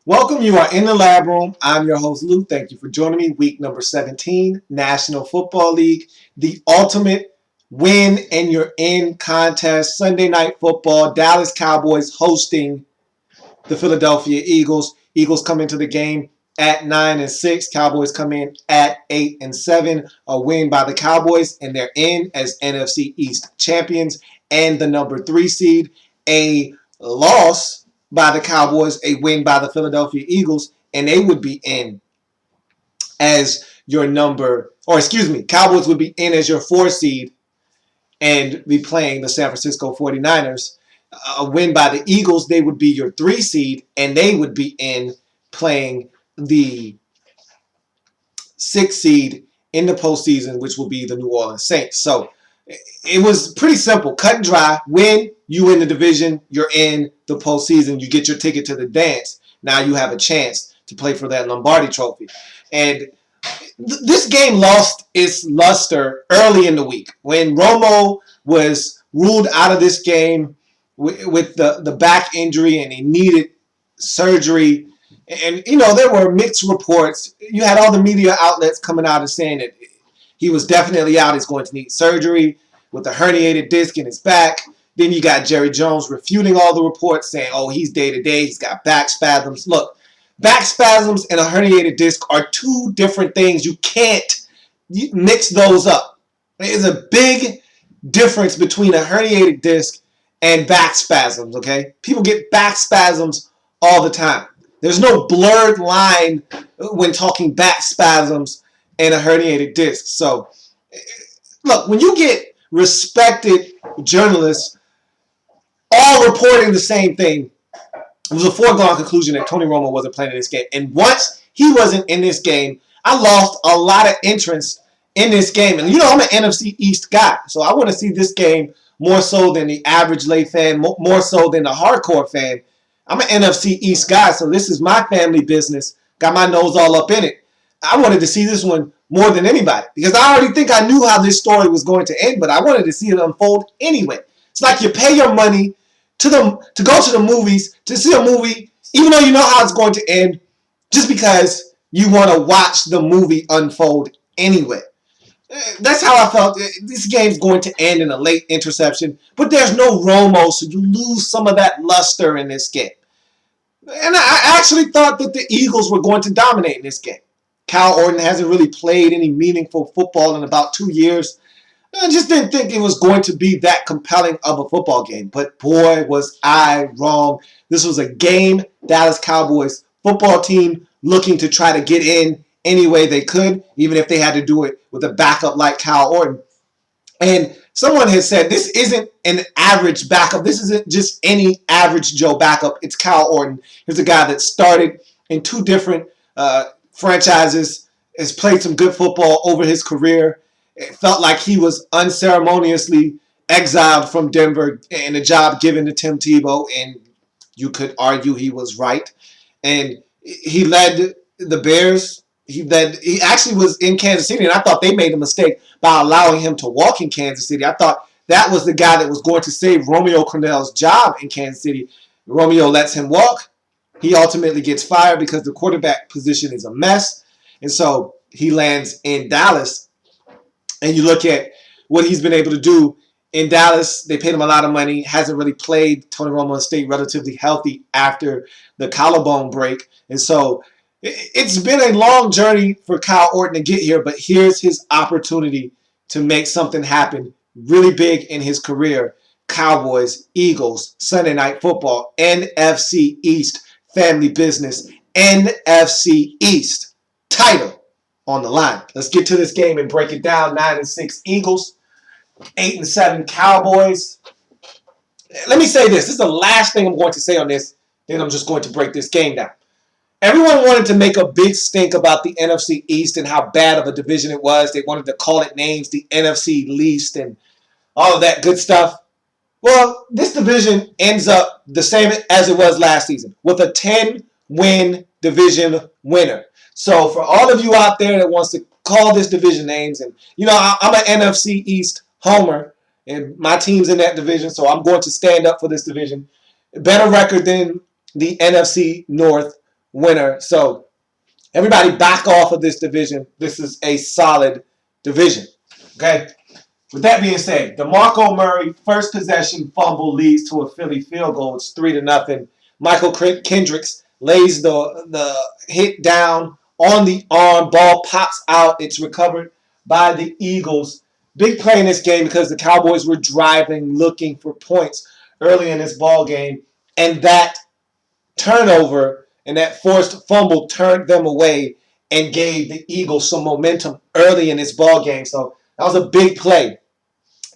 Welcome. You are in the lab room. I'm your host, Lou. Thank you for joining me. Week number 17, National Football League, the ultimate win and you're in contest. Sunday Night Football, Dallas Cowboys hosting the Philadelphia Eagles. Eagles come into the game at 9-6. Cowboys come in at 8-7. A win by the Cowboys, and they're in as NFC East champions and the number 3 seed. A loss by the Cowboys, a win by the Philadelphia Eagles, and they would be in as your Cowboys would be in as your 4 seed and be playing the San Francisco 49ers. A win by the Eagles, they would be your 3 seed, and they would be in playing the 6 seed in the postseason, which will be the New Orleans Saints. So it was pretty simple, cut and dry. Win, you win the division, you're in the postseason, you get your ticket to the dance. Now you have a chance to play for that Lombardi trophy. And this game lost its luster early in the week when Romo was ruled out of this game with the back injury and he needed surgery. And, there were mixed reports. You had all the media outlets coming out and saying that he was definitely out. He's going to need surgery with a herniated disc in his back. Then you got Jerry Jones refuting all the reports saying, oh, he's day-to-day. He's got back spasms. Look, back spasms and a herniated disc are 2 different things. You can't mix those up. There's a big difference between a herniated disc and back spasms, okay? People get back spasms all the time. There's no blurred line when talking back spasms and a herniated disc. So, look, when you get respected journalists all reporting the same thing, it was a foregone conclusion that Tony Romo wasn't playing in this game. And once he wasn't in this game, I lost a lot of interest in this game. And, I'm an NFC East guy, so I want to see this game more so than the average lay fan, more so than the hardcore fan. I'm an NFC East guy, so this is my family business. Got my nose all up in it. I wanted to see this one more than anybody because I already think I knew how this story was going to end, but I wanted to see it unfold anyway. It's like you pay your money to go to the movies to see a movie, even though you know how it's going to end, just because you want to watch the movie unfold anyway. That's how I felt. This game's going to end in a late interception, but there's no Romo, so you lose some of that luster in this game. And I actually thought that the Eagles were going to dominate in this game. Cal Orton hasn't really played any meaningful football in about 2 years. I just didn't think it was going to be that compelling of a football game. But boy, was I wrong. This was a game Dallas Cowboys football team looking to try to get in any way they could, even if they had to do it with a backup like Cal Orton. And someone has said this isn't an average backup. This isn't just any average Joe backup. It's Cal Orton. Here's a guy that started in 2 different franchises, has played some good football over his career. It felt like he was unceremoniously exiled from Denver and a job given to Tim Tebow, and you could argue he was right. And he led the Bears. He actually was in Kansas City, and I thought they made a mistake by allowing him to walk in Kansas City. I thought that was the guy that was going to save Romeo Crennel's job in Kansas City. Romeo lets him walk. He ultimately gets fired because the quarterback position is a mess. And so he lands in Dallas. And you look at what he's been able to do in Dallas. They paid him a lot of money. Hasn't really played. Tony Romo stayed relatively healthy after the collarbone break. And so it's been a long journey for Kyle Orton to get here, but here's his opportunity to make something happen really big in his career. Cowboys, Eagles, Sunday Night Football, NFC East, family business, NFC East title on the line. Let's get to this game and break it down. 9-6 Eagles, 8-7 Cowboys. Let me say this. This is the last thing I'm going to say on this. Then I'm just going to break this game down. Everyone wanted to make a big stink about the NFC East and how bad of a division it was. They wanted to call it names, the NFC least, and all of that good stuff. Well, this division ends up the same as it was last season with a 10-win division winner. So for all of you out there that wants to call this division names, and I'm an NFC East homer, and my team's in that division, so I'm going to stand up for this division. Better record than the NFC North, winner. So everybody back off of this division. This is a solid division. Okay? With that being said, DeMarco Murray, first possession fumble leads to a Philly field goal. It's 3-0. Michael Kendricks lays the hit down on the arm. Ball pops out. It's recovered by the Eagles. Big play in this game because the Cowboys were driving, looking for points early in this ball game. And that turnover and that forced fumble turned them away and gave the Eagles some momentum early in this ball game. So that was a big play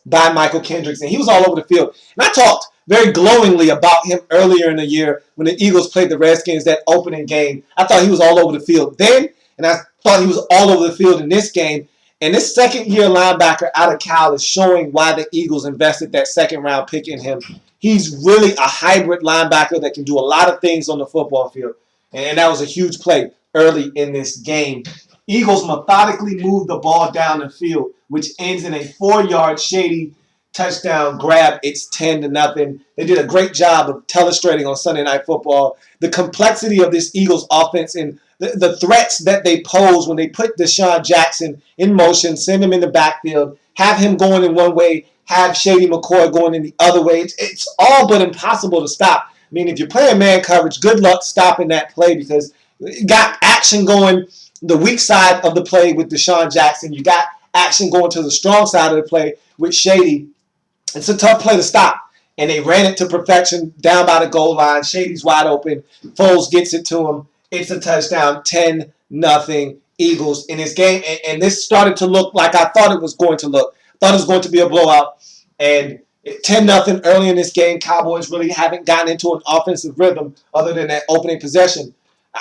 by Michael Kendricks, and he was all over the field. And I talked very glowingly about him earlier in the year when the Eagles played the Redskins, that opening game. I thought he was all over the field then, and I thought he was all over the field in this game. And this second-year linebacker out of Cal is showing why the Eagles invested that second-round pick in him. He's really a hybrid linebacker that can do a lot of things on the football field, and that was a huge play early in this game. Eagles methodically moved the ball down the field, which ends in a 4-yard shady touchdown grab. It's 10-0. They did a great job of telestrating on Sunday Night Football the complexity of this Eagles offense and the threats that they pose when they put Deshaun Jackson in motion, send him in the backfield, have him going in one way, have Shady McCoy going in the other way. It's all but impossible to stop. I mean, if you're playing man coverage, good luck stopping that play because you got action going the weak side of the play with Deshaun Jackson. You got action going to the strong side of the play with Shady. It's a tough play to stop. And they ran it to perfection down by the goal line. Shady's wide open. Foles gets it to him. It's a touchdown. 10-0 Eagles in this game. And this started to look like I thought it was going to look. I thought it was going to be a blowout. And 10-0 early in this game. Cowboys really haven't gotten into an offensive rhythm other than that opening possession.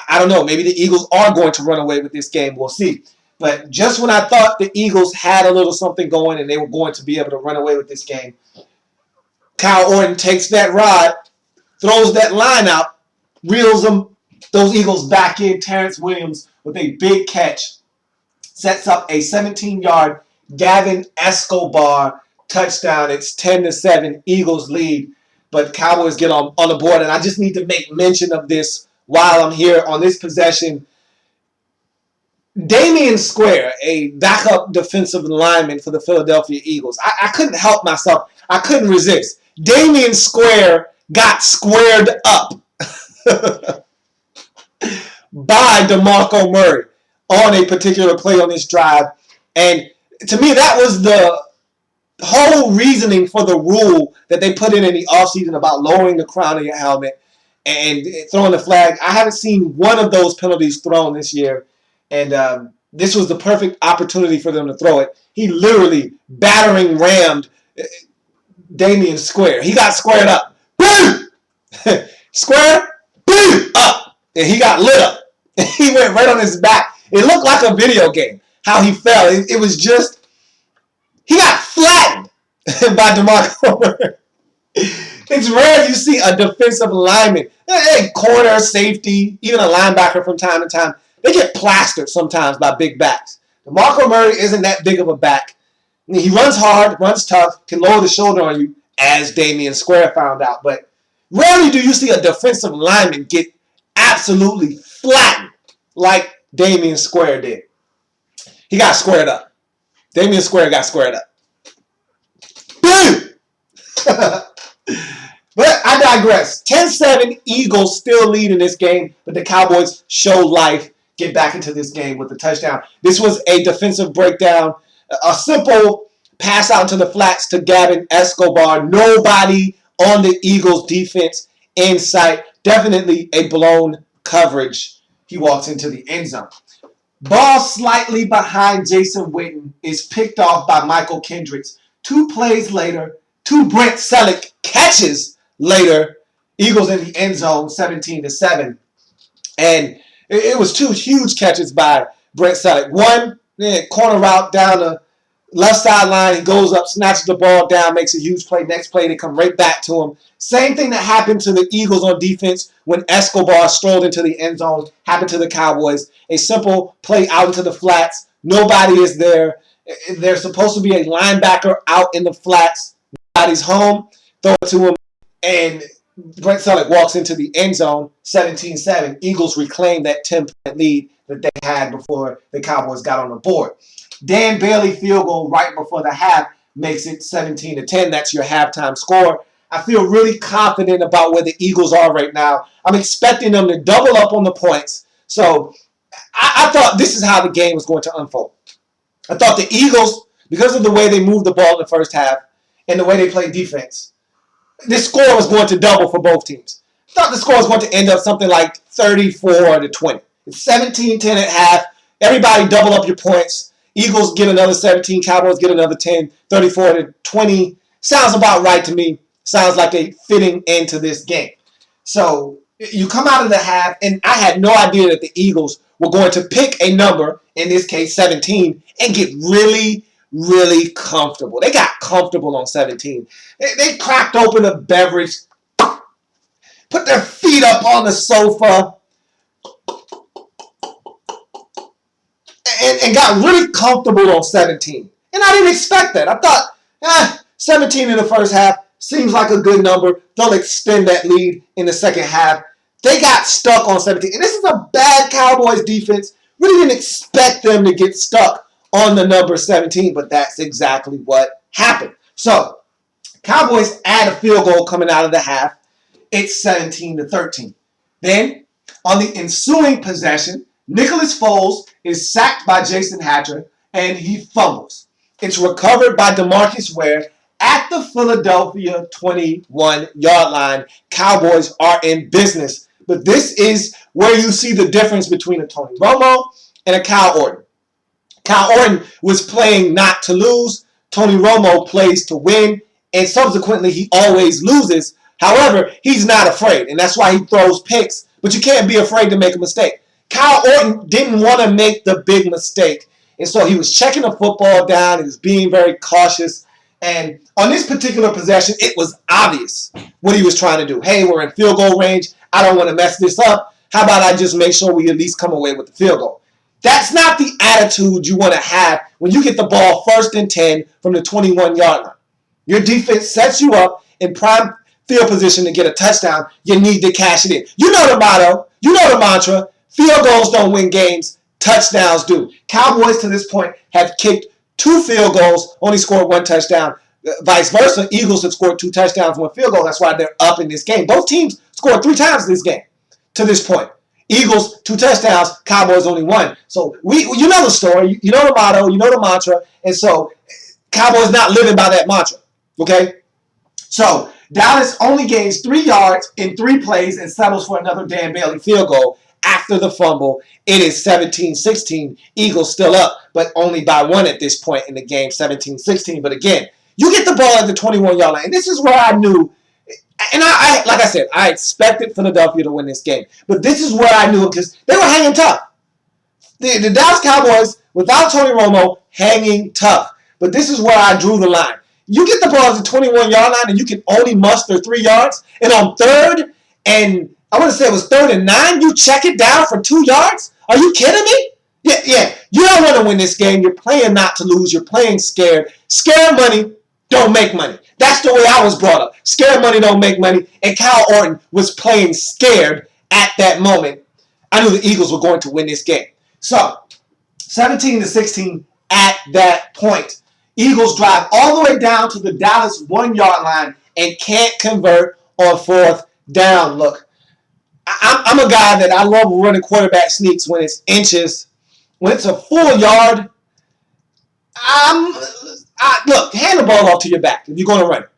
I don't know. Maybe the Eagles are going to run away with this game. We'll see. But just when I thought the Eagles had a little something going and they were going to be able to run away with this game, Kyle Orton takes that rod, throws that line out, reels them, those Eagles back in. Terrence Williams with a big catch sets up a 17-yard Gavin Escobar touchdown. It's 10-7. Eagles lead, but Cowboys get on the board. And I just need to make mention of this while I'm here on this possession. Damian Square, a backup defensive lineman for the Philadelphia Eagles. I couldn't help myself. I couldn't resist. Damian Square got squared up by DeMarco Murray on a particular play on this drive. And to me, that was the whole reasoning for the rule that they put in the offseason about lowering the crown of your helmet and throwing the flag. I haven't seen one of those penalties thrown this year. And this was the perfect opportunity for them to throw it. He literally battering rammed Damian Square. He got squared up. Boom! Square, boom! Up. And he got lit up. He went right on his back. It looked like a video game, how he fell. It was just, he got flattened by DeMarco Murray. It's rare you see a defensive lineman, a corner, safety, even a linebacker from time to time. They get plastered sometimes by big backs. DeMarco Murray isn't that big of a back. I mean, he runs hard, runs tough, can lower the shoulder on you, as Damian Square found out. But rarely do you see a defensive lineman get absolutely flattened like Damian Square did. He got squared up. Damian Square got squared up. Boom! But I digress. 10-7, Eagles still lead in this game, but the Cowboys show life, get back into this game with a touchdown. This was a defensive breakdown, a simple pass out into the flats to Gavin Escobar. Nobody on the Eagles defense in sight. Definitely a blown coverage. He walks into the end zone. Ball slightly behind Jason Witten is picked off by Michael Kendricks. 2 plays later, 2 Brent Selleck catches later, Eagles in the end zone, 17-7. And it was 2 huge catches by Brent Selleck. One, corner route down the left sideline. He goes up, snatches the ball down, makes a huge play. Next play, they come right back to him. Same thing that happened to the Eagles on defense when Escobar strolled into the end zone happened to the Cowboys. A simple play out into the flats. Nobody is there. There's supposed to be a linebacker out in the flats. Nobody's home. Throw it to him. And Brent Selleck walks into the end zone, 17-7. Eagles reclaim that 10-point lead that they had before the Cowboys got on the board. Dan Bailey field goal right before the half makes it 17-10. That's your halftime score. I feel really confident about where the Eagles are right now. I'm expecting them to double up on the points. So I thought this is how the game was going to unfold. I thought the Eagles, because of the way they moved the ball in the first half and the way they played defense, this score was going to double for both teams. I thought the score was going to end up something like 34-20. It's 17-10 at half. Everybody double up your points. Eagles get another 17. Cowboys get another 10. 34-20. Sounds about right to me. Sounds like a fitting end to this game. So you come out of the half, and I had no idea that the Eagles were going to pick a number, in this case 17, and get really, really comfortable. They got comfortable on 17. They cracked open a beverage, put their feet up on the sofa, and got really comfortable on 17. And I didn't expect that. I thought, 17 in the first half seems like a good number. They'll extend that lead in the second half. They got stuck on 17. And this is a bad Cowboys defense. Really didn't expect them to get stuck on the number 17, but that's exactly what happened. So, Cowboys add a field goal coming out of the half. It's 17-13. Then, on the ensuing possession, Nicholas Foles is sacked by Jason Hatcher, and he fumbles. It's recovered by DeMarcus Ware at the Philadelphia 21-yard line. Cowboys are in business. But this is where you see the difference between a Tony Romo and a Kyle Orton. Kyle Orton was playing not to lose. Tony Romo plays to win, and subsequently he always loses. However, he's not afraid, and that's why he throws picks. But you can't be afraid to make a mistake. Kyle Orton didn't want to make the big mistake, and so he was checking the football down. He was being very cautious. And on this particular possession, it was obvious what he was trying to do. Hey, we're in field goal range. I don't want to mess this up. How about I just make sure we at least come away with the field goal? That's not the attitude you want to have when you get the ball 1st and 10 from the 21-yard line. Your defense sets you up in prime field position to get a touchdown. You need to cash it in. You know the motto. You know the mantra. Field goals don't win games. Touchdowns do. Cowboys to this point have kicked 2 field goals, only scored 1 touchdown. Vice versa, Eagles have scored 2 touchdowns, 1 field goal. That's why they're up in this game. Both teams scored 3 times in this game to this point. Eagles, 2 touchdowns, Cowboys only 1. So you know the story, you know the motto, you know the mantra, and so Cowboys not living by that mantra. Okay? So Dallas only gains 3 yards in 3 plays and settles for another Dan Bailey field goal after the fumble. It is 17-16. Eagles still up, but only by 1 at this point in the game, 17-16. But again, you get the ball at the 21-yard line. And this is where I knew, and I like I said, I expected Philadelphia to win this game. But this is where I knew because they were hanging tough. The Dallas Cowboys, without Tony Romo, hanging tough. But this is where I drew the line. You get the ball at the 21-yard line and you can only muster 3 yards. And on 3rd and I want to say it was 3rd and 9, you check it down for 2 yards? Are you kidding me? Yeah. You don't want to win this game. You're playing not to lose. You're playing scared. Scared money don't make money. That's the way I was brought up. Scared money don't make money. And Kyle Orton was playing scared at that moment. I knew the Eagles were going to win this game. So, 17-16 at that point. Eagles drive all the way down to the Dallas 1-yard line and can't convert on 4th down. Look, I'm a guy that I love running quarterback sneaks when it's inches. When it's a full yard, look, hand the ball off to your back if you're going to run it.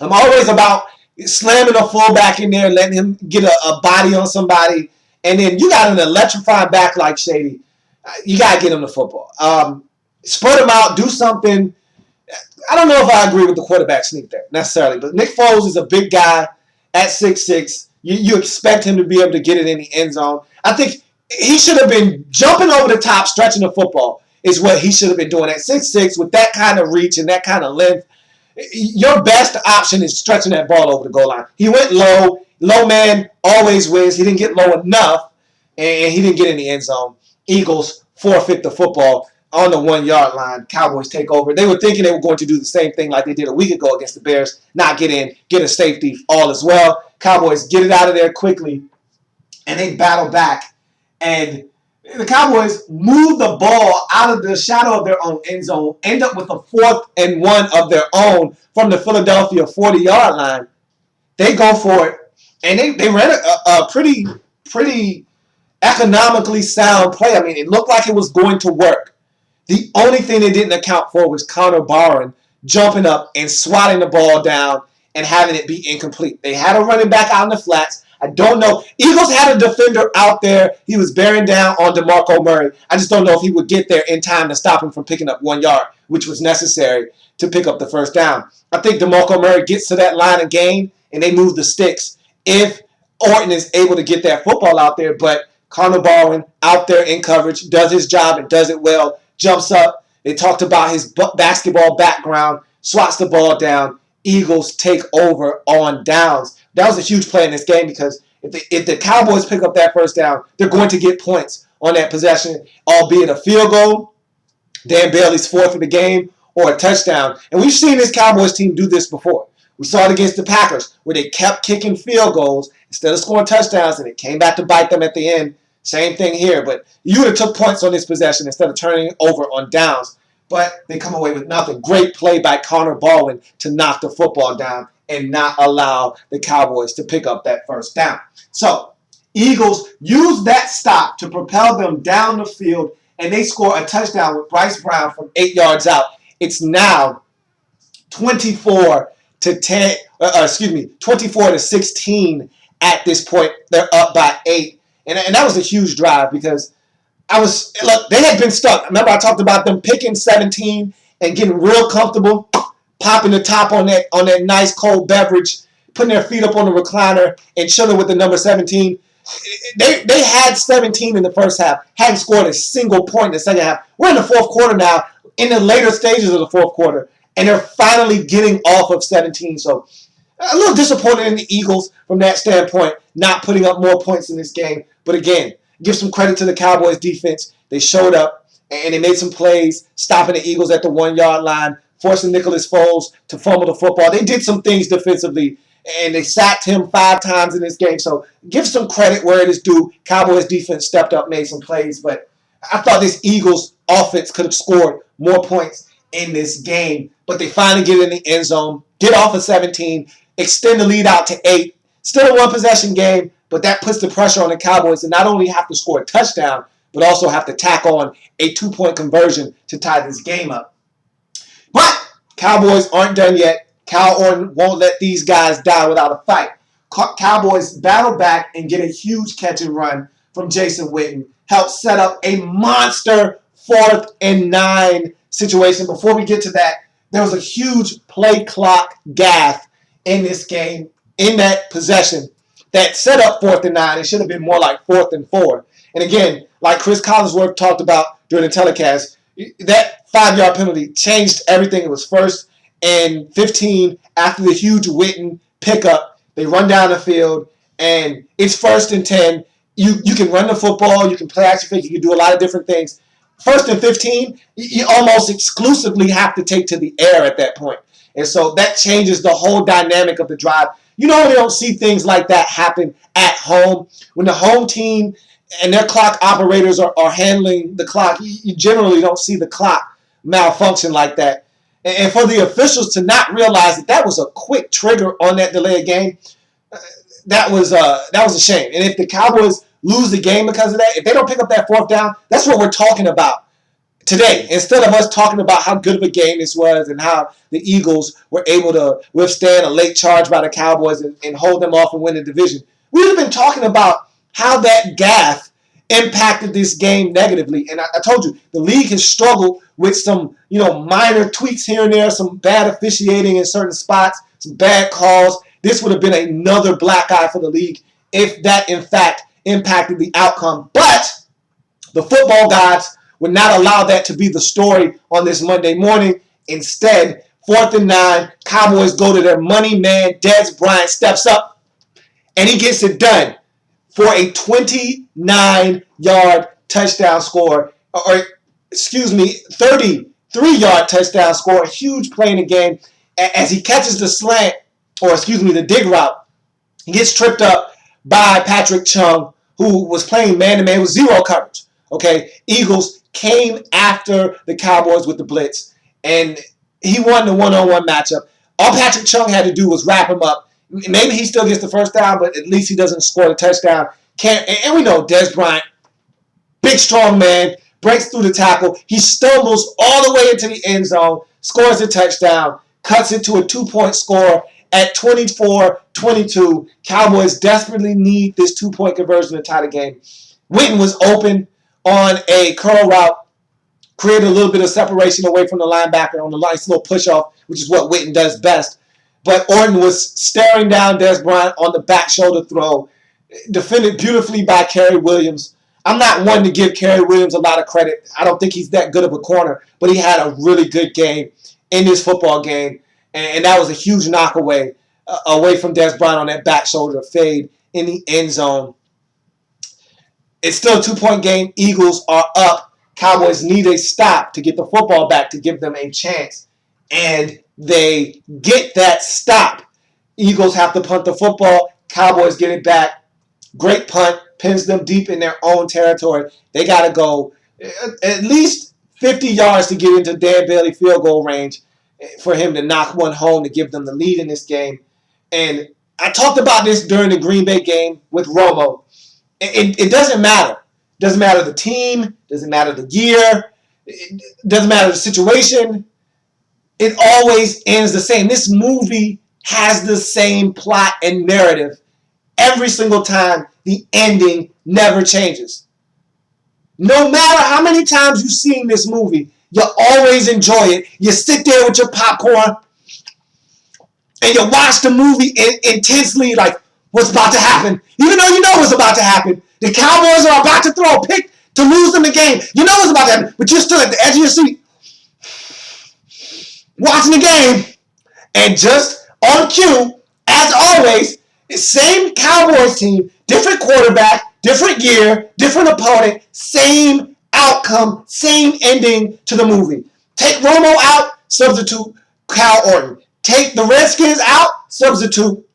I'm always about slamming a fullback in there, letting him get a body on somebody, and then you got an electrifying back like Shady. You got to get him the football. Spread him out, do something. I don't know if I agree with the quarterback sneak there necessarily, but Nick Foles is a big guy at 6'6". You expect him to be able to get it in the end zone. I think he should have been jumping over the top, stretching the football is what he should have been doing at 6'6", with that kind of reach and that kind of length. Your best option is stretching that ball over the goal line. He went low. Low man always wins. He didn't get low enough, and he didn't get in the end zone. Eagles forfeit the football on the 1 yard line. Cowboys take over. They were thinking they were going to do the same thing like they did a week ago against the Bears, not get in, get a safety, all as well. Cowboys get it out of there quickly, and they battle back. And the Cowboys move the ball out of the shadow of their own end zone, end up with a 4th and 1 of their own from the Philadelphia 40-yard line. They go for it, and they ran a pretty economically sound play. I mean, it looked like it was going to work. The only thing they didn't account for was Connor Barron jumping up and swatting the ball down and having it be incomplete. They had a running back out in the flats. I don't know. Eagles had a defender out there. He was bearing down on DeMarco Murray. I just don't know if he would get there in time to stop him from picking up 1 yard, which was necessary to pick up the first down. I think DeMarco Murray gets to that line of gain, and they move the sticks if Orton is able to get that football out there. But Connor Barron out there in coverage, does his job and does it well, jumps up. They talked about his basketball background, swats the ball down. Eagles take over on downs. That was a huge play in this game because if the Cowboys pick up that first down, they're going to get points on that possession, albeit a field goal, Dan Bailey's 4th of the game, or a touchdown. And we've seen this Cowboys team do this before. We saw it against the Packers where they kept kicking field goals instead of scoring touchdowns, and it came back to bite them at the end. Same thing here, but you would have took points on this possession instead of turning it over on downs. But they come away with nothing. Great play by Connor Barron to knock the football down and not allow the Cowboys to pick up that first down. So, Eagles use that stop to propel them down the field, and they score a touchdown with Bryce Brown from 8 yards out. It's now 24 to 16 at this point. They're up by 8. And that was a huge drive because they had been stuck. Remember, I talked about them picking 17 and getting real comfortable, popping the top on that nice cold beverage, putting their feet up on the recliner, and chilling with the number 17. They had 17 in the first half, hadn't scored a single point in the second half. We're in the fourth quarter now, in the later stages of the fourth quarter, and they're finally getting off of 17. So a little disappointed in the Eagles from that standpoint, not putting up more points in this game. But again, give some credit to the Cowboys defense. They showed up and they made some plays, stopping the Eagles at the 1 yard line, forcing Nicholas Foles to fumble the football. They did some things defensively, and they sacked him 5 times in this game. So give some credit where it is due. Cowboys defense stepped up, made some plays, but I thought this Eagles offense could have scored more points in this game. But they finally get in the end zone, get off of 17, extend the lead out to 8. Still a one-possession game, but that puts the pressure on the Cowboys to not only have to score a touchdown, but also have to tack on a 2-point conversion to tie this game up. But Cowboys aren't done yet. Cal Orton won't let these guys die without a fight. Cowboys battle back and get a huge catch and run from Jason Witten. Help set up a monster 4th and 9 situation. Before we get to that, there was a huge play clock gaffe in this game, in that possession, that set up 4th and 9. It should have been more like 4th and 4. And again, like Chris Collinsworth talked about during the telecast, that 5-yard penalty changed everything. It was 1st and 15 after the huge Witten pickup. They run down the field, and it's 1st and 10. You can run the football, you can play action fake, you can do a lot of different things. 1st and 15, you almost exclusively have to take to the air at that point. And so that changes the whole dynamic of the drive. You normally don't see things like that happen at home. When the home team and their clock operators are handling the clock, you generally don't see the clock malfunction like that. And for the officials to not realize that was a quick trigger on that delay of game, that was a shame. And if the Cowboys lose the game because of that, if they don't pick up that 4th down, that's what we're talking about today. Instead of us talking about how good of a game this was and how the Eagles were able to withstand a late charge by the Cowboys and hold them off and win the division, we would have been talking about how that gaffe impacted this game negatively. And I told you, the league has struggled with some, minor tweaks here and there, some bad officiating in certain spots, some bad calls. This would have been another black eye for the league if that, in fact, impacted the outcome. But the football gods would not allow that to be the story on this Monday morning. Instead, 4th and 9, Cowboys go to their money man. Dez Bryant steps up, and he gets it done for a 29-yard touchdown score, or 33-yard touchdown, score a huge play in the game as he catches the slant, the dig route. He gets tripped up by Patrick Chung, who was playing man-to-man with zero coverage. Okay, Eagles came after the Cowboys with the blitz, and he won the one-on-one matchup. All Patrick Chung had to do was wrap him up. Maybe he still gets the first down, but at least he doesn't score the touchdown. And we know Dez Bryant, big, strong man, breaks through the tackle. He stumbles all the way into the end zone, scores a touchdown, cuts it to a 2-point score at 24-22. Cowboys desperately need this 2-point conversion to tie the game. Witten was open on a curl route, created a little bit of separation away from the linebacker on the nice little push-off, which is what Witten does best. But Orton was staring down Dez Bryant on the back shoulder throw, defended beautifully by Kerry Williams. I'm not one to give Kerry Williams a lot of credit. I don't think he's that good of a corner, but he had a really good game in this football game, and that was a huge knockaway away from Dez Bryant on that back shoulder fade in the end zone. It's still a 2-point game. Eagles are up. Cowboys need a stop to get the football back to give them a chance, and they get that stop. Eagles have to punt the football. Cowboys get it back. Great punt. Pins them deep in their own territory. They got to go at least 50 yards to get into Dan Bailey field goal range for him to knock one home to give them the lead in this game. And I talked about this during the Green Bay game with Romo. It doesn't matter. It doesn't matter the team. It doesn't matter the year. It doesn't matter the situation. It always ends the same. This movie has the same plot and narrative every single time. The ending never changes. No matter how many times you've seen this movie, you always enjoy it. You sit there with your popcorn and you watch the movie intensely, like what's about to happen. Even though you know what's about to happen. The Cowboys are about to throw a pick to lose them the game. You know what's about to happen, but you're still at the edge of your seat watching the game. And just on cue, as always, the same Cowboys team, different quarterback, different year, different opponent, same outcome, same ending to the movie. Take Romo out, substitute Cal Orton. Take the Redskins out, substitute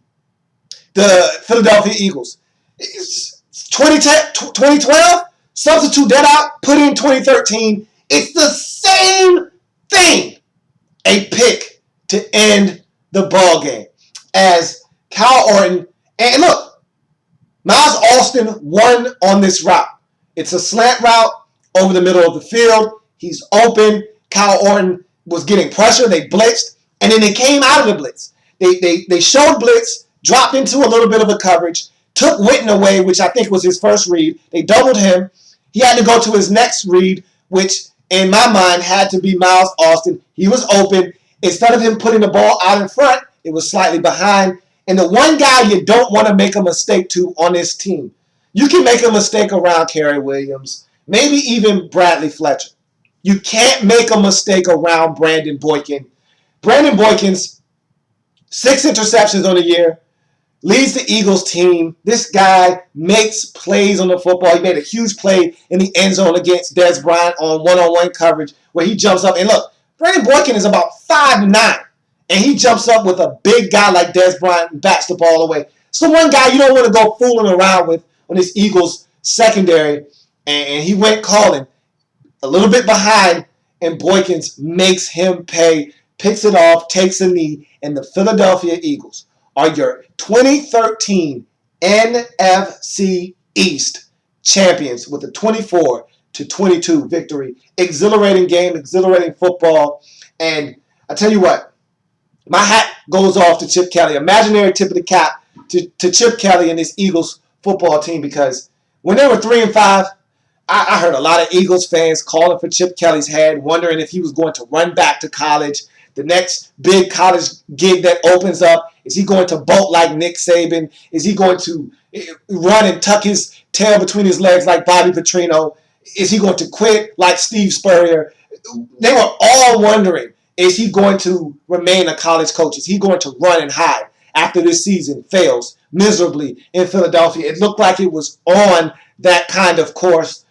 the Philadelphia Eagles. 2012, substitute that out, put in 2013. It's the same thing. A pick to end the ball game as Cal Orton. And look, Miles Austin won on this route. It's a slant route over the middle of the field. He's open. Cal Orton was getting pressure. They blitzed, and then they came out of the blitz. They showed blitz, dropped into a little bit of a coverage, took Witten away, which I think was his first read. They doubled him. He had to go to his next read, which in my mind had to be Miles Austin. He was open. Instead of him putting the ball out in front, it was slightly behind. And the one guy you don't want to make a mistake to on this team, you can make a mistake around Kerry Williams, maybe even Bradley Fletcher. You can't make a mistake around Brandon Boykin. Brandon Boykin's 6 interceptions on the year, leads the Eagles team. This guy makes plays on the football. He made a huge play in the end zone against Dez Bryant on one-on-one coverage where he jumps up. And look, Brandon Boykin is about 5'9", and he jumps up with a big guy like Dez Bryant and bats the ball away. So one guy you don't want to go fooling around with on this Eagles secondary, and he went calling a little bit behind, and Boykins makes him pay, picks it off, takes a knee, and the Philadelphia Eagles are your 2013 NFC East champions with a 24-22 victory. Exhilarating game, exhilarating football. And I tell you what, my hat goes off to Chip Kelly. Imaginary tip of the cap to Chip Kelly and this Eagles football team, because when they were 3-5, I heard a lot of Eagles fans calling for Chip Kelly's head, wondering if he was going to run back to college. The next big college gig that opens up, is he going to bolt like Nick Saban? Is he going to run and tuck his tail between his legs like Bobby Petrino? Is he going to quit like Steve Spurrier? They were all wondering, is he going to remain a college coach? Is he going to run and hide after this season fails miserably in Philadelphia? It looked like it was on that kind of course.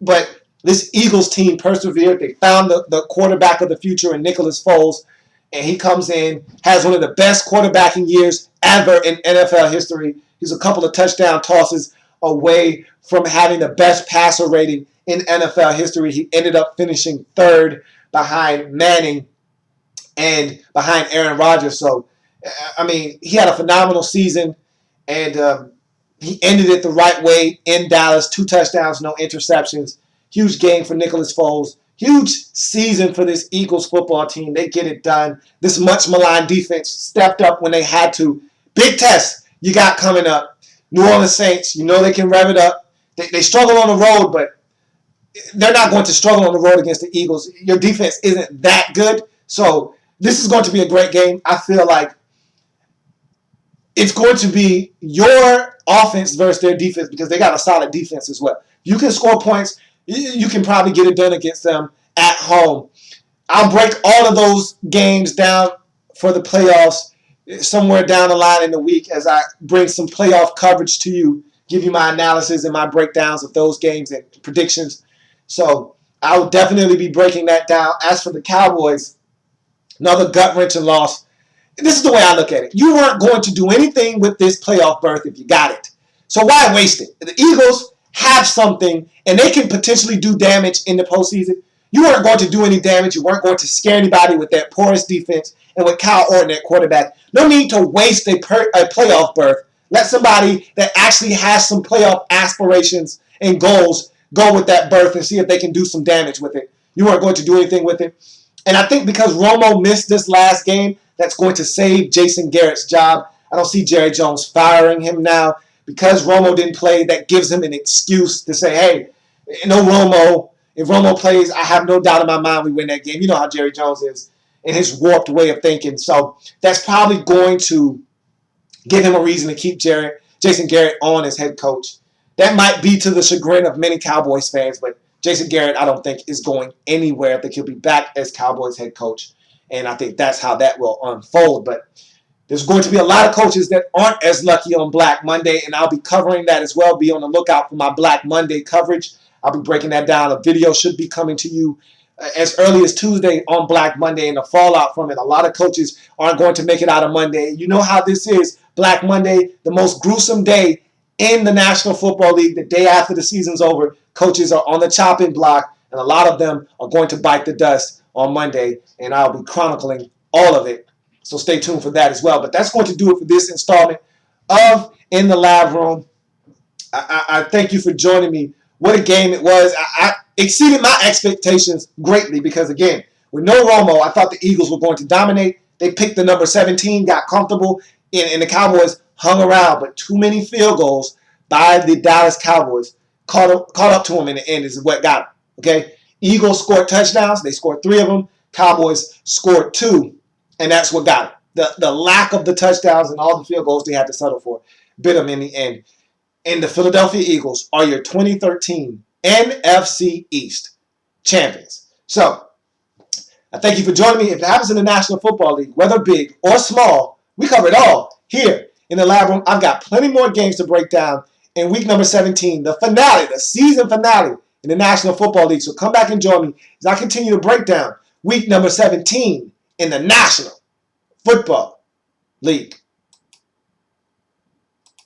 But This Eagles team persevered. They found the quarterback of the future in Nicholas Foles, and he comes in, has one of the best quarterbacking years ever in NFL history. He's a couple of touchdown tosses away from having the best passer rating in NFL history. He ended up finishing third behind Manning and behind Aaron Rodgers. So, I mean, he had a phenomenal season, and he ended it the right way in Dallas. 2 touchdowns, no interceptions. Huge game for Nicholas Foles. Huge season for this Eagles football team. They get it done. This much maligned defense stepped up when they had to. Big test you got coming up. New Orleans Saints, you know they can rev it up. They struggle on the road, but they're not going to struggle on the road against the Eagles. Your defense isn't that good. So this is going to be a great game. I feel like it's going to be your offense versus their defense because they got a solid defense as well. You can score points. You can probably get it done against them at home. I'll break all of those games down for the playoffs somewhere down the line in the week as I bring some playoff coverage to you, give you my analysis and my breakdowns of those games and predictions. So I will definitely be breaking that down. As for the Cowboys, another gut-wrenching loss. This is the way I look at it. You weren't going to do anything with this playoff berth if you got it. So why waste it? The Eagles have something, and they can potentially do damage in the postseason. You weren't going to do any damage. You weren't going to scare anybody with that porous defense and with Kyle Orton at quarterback. No need to waste a playoff berth. Let somebody that actually has some playoff aspirations and goals go with that berth and see if they can do some damage with it. You weren't going to do anything with it. And I think because Romo missed this last game, that's going to save Jason Garrett's job. I don't see Jerry Jones firing him now. Because Romo didn't play, that gives him an excuse to say, hey, no Romo. If Romo plays, I have no doubt in my mind we win that game. You know how Jerry Jones is in his warped way of thinking. So that's probably going to give him a reason to keep Jason Garrett on as head coach. That might be to the chagrin of many Cowboys fans, but Jason Garrett, I don't think, is going anywhere. I think he'll be back as Cowboys head coach, and I think that's how that will unfold. But there's going to be a lot of coaches that aren't as lucky on Black Monday, and I'll be covering that as well. Be on the lookout for my Black Monday coverage. I'll be breaking that down. A video should be coming to you as early as Tuesday on Black Monday and the fallout from it. A lot of coaches aren't going to make it out of Monday. You know how this is. Black Monday, the most gruesome day in the National Football League, the day after the season's over. Coaches are on the chopping block, and a lot of them are going to bite the dust on Monday, and I'll be chronicling all of it. So stay tuned for that as well. But that's going to do it for this installment of In the Lab Room. I thank you for joining me. What a game it was. I exceeded my expectations greatly because, again, with no Romo, I thought the Eagles were going to dominate. They picked the number 17, got comfortable, and the Cowboys hung around. But too many field goals by the Dallas Cowboys caught up to them in the end is what got them. Okay? Eagles scored touchdowns. They scored 3 of them. Cowboys scored 2. And that's what got it. The lack of the touchdowns and all the field goals they had to settle for bit them in the end. And the Philadelphia Eagles are your 2013 NFC East champions. So, I thank you for joining me. If it happens in the National Football League, whether big or small, we cover it all here in the Lab Room. I've got plenty more games to break down in week number 17, the finale, the season finale in the National Football League. So come back and join me as I continue to break down week number 17 in the National Football League.